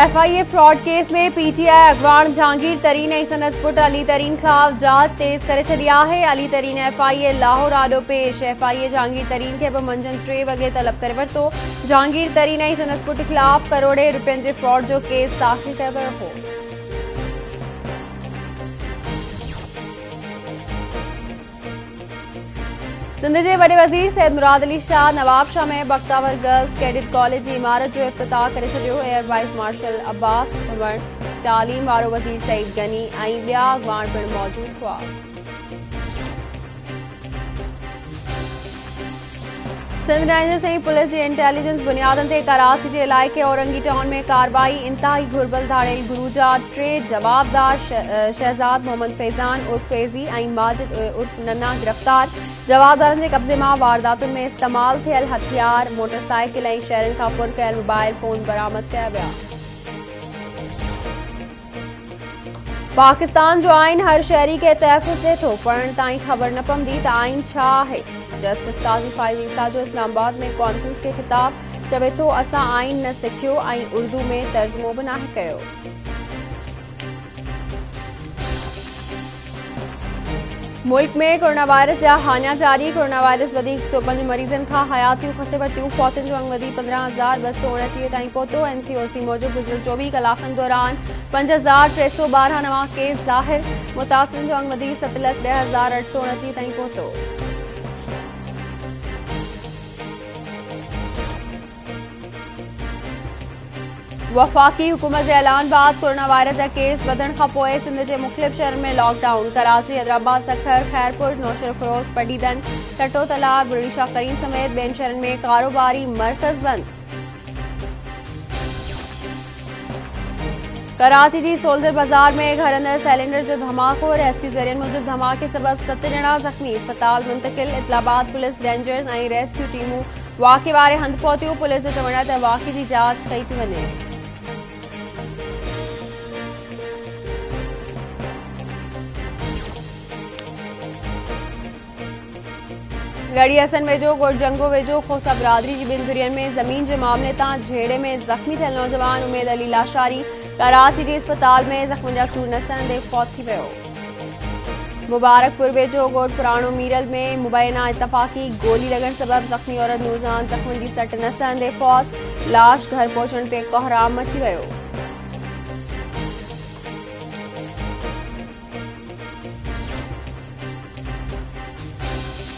FIA fraud case में PTI अगवान Jahangir तरीन ऐं संदसि पुट अली तरीन खिलाफ जांच तेज़ करे छॾी आहे। अली तरीन FIA लाहौर आॾो पेश। FIA जहांगीर तरीन खे बि मंझंदि 3 वॻे तलब करे वरितो। जहांगीर तरीन ऐं संदसि पुट खिलाफ करोड़े रुपयनि जे फ्रॉड जो केस दाख़िल कयो वियो हो। सिंध जे वॾे वज़ीर सैयद मुराद अली शाह नवाबशाह में बख्तावर गर्ल्स कैडेट कॉलेज जी इमारत जो इफ़्तिताह करे छॾियो। Air vice marshal Abbas Bhavan, तालीम वारो वज़ीर सईद गनी ऐं ॿिया अॻवान पिणु मौजूद हुआ। सिंध रेंजर्स ऐं पुलिस जी इंटेलिजेंस बुनियादनि ते कराची जे इलाइक़े औरंगी टाउन में कार्रवाई। इंतहाई घुर्बल धाड़ेल गुरू जा 3 जवाबदार शहजाद मोहम्मद फैज़ान उर्फ फैज़ी ऐं माजिद उर्फ नन्ना गिरफ़्तार। जवाबदारनि जे कब्ज़े मां वारदातुनि में इस्तेमाल थियल हथियार, मोटरसाइकिल ऐं शहरनि खां पुर कयल मोबाइल फोन बरामद कया विया। पाकिस्तान जो आइन हर शहरी खे तहफ़्फ़ुज़ ॾिए थो, पढ़ण ताईं ख़बर न पवंदी त आइन छा आहे। जस्टिस काज़ी फ़ाइज़ ईसा जो इस्लामाबाद में कॉन्फ्रेंस खे ख़िताब, चवे थो असां आइन न सिखियो ऐं उर्दू में तर्जुमो बि नाहे कयो। मुल्क में कोरोना वायरस जा हानिया जारी। कोरोना वायरस वधीक 105 मरीज़नि खां हयातियूं खसे वरितियूं। फौतुनि जो अंग वधी 15,229 ताईं पहुतो। NCOC मूजिबि गुज़िरियल 24 कलाकनि दौरान 5,312 नवां केस ज़ाहिर। मुतासिरनि जो अंग वधी 7,02,829 ताईं पहुतो। वफ़ाक़ी हुकूमत जे ऐलान बाद कोरोना वायरस जा केस वधण खां पोइ सिंध जे मुख़्तलिफ़ शहरनि में लॉकडाउन। कराची, हैदराबाद, सखर, खैरपुर, नौशहर फिरोज, पटीदन, टटो तलाब, बुढ़ी करीम समेत ॿियनि शहरनि में कारोबारी मर्कज़ बंद। कराची जी सोल्जर बाज़ार में घर अंदर सिलेंडर जो धमाको। रेस्क्यू ज़रियनि मूजिबि धमाके सबबि 7 ॼणा ज़ख़्मी, अस्पताल मुंतक़िल। इस्लामाबाद पुलिस, रेंजर्स ऐं रेस्क्यू टीमूं वाक़े वारे हंधि पहुतियूं। पुलिस जो चवणु आहे त वाक़े जी जांच कई थी वञे। गढ़ी हसन वेझो गोडजंगो वेझो खोसा बिरादरी जी 2 धुरियुनि में ज़मीन जे मामले तां झेड़े में ज़ख़्मी थियल नौजवान उमेद अली लाशारी कराची जे अस्पताल में ज़ख़्मनि जा सूर न सहंदे फौत थी वियो। मुबारकपुर वेझो गोड पुराणो मीरल में मुबैना इतफ़ाक़ी गोली लॻण सबबि ज़ख़्मी औरत नूरजहान ज़ख़्मनि जी सट न सहंदे फौत। लाश घर पहुचण ते कोहराम मची वियो।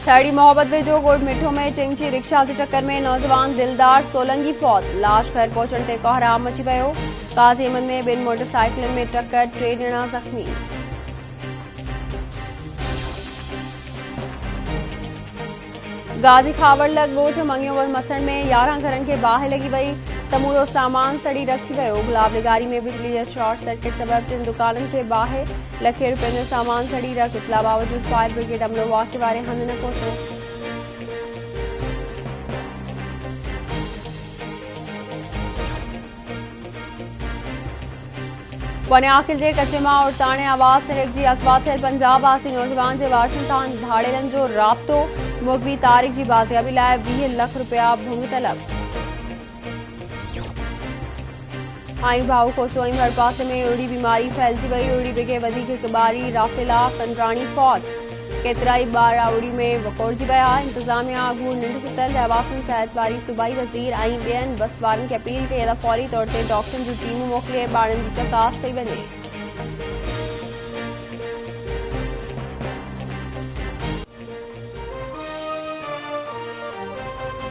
थड़ी मोहब्बत वेझो गोड मिठो में चिंची रिक्शा जी टक्कर में नौजवान दिलदार सोलंगी फौत। लाश घर पहुचण ते कोहराम मची वियो। काज़ी अहमद में 2 मोटरसाइकिलनि में टक्कर, 3 ॼणा ज़ख़्मी। गाजी खावड़लग ॻोठ मंगियोवल मसण में 11 घरनि खे बाहि लॻी वई। समूरो सामान सड़ी रखी वियो। गुलाब निगारी में बिजली जे शॉर्ट सर्किट सबबि 3 दुकाननि खे बाहि, लखे रुपयनि जो सामान सड़ी रख। इतला बावजूद फायर ब्रिगेड अमलो वाक़े वारे हंधि न पहुतो। पनियाकिल जे कचे मां उड़ताणे आवाज़ तहरीक जी अगवा थियल पंजाब आसी नौजवान जे वारसनि सां धाड़ेलनि जो राब्तो। मुग़वी तारिक जी बाज़ियाबी लाइ 20 लख रुपया भूमि तलब। आईं भाऊ कोसो ऐं हर पासे में उड़ी बीमारी फैलिजी वई। उड़ी बिखे वधीक हिकबारी राफेला कंदराणी फौत। केतिराई ॿार उड़ी में वकोड़जी विया। इंतज़ामिया अॻू निंड सुतल रहवासियुनि सिहत वारी सूबाई वज़ीर ऐं ॿियनि बस वारनि खे अपील कई त फौरी तौर ते डॉक्टरनि जूं टीमूं मोकिले ॿारनि जी चकास कई वञे।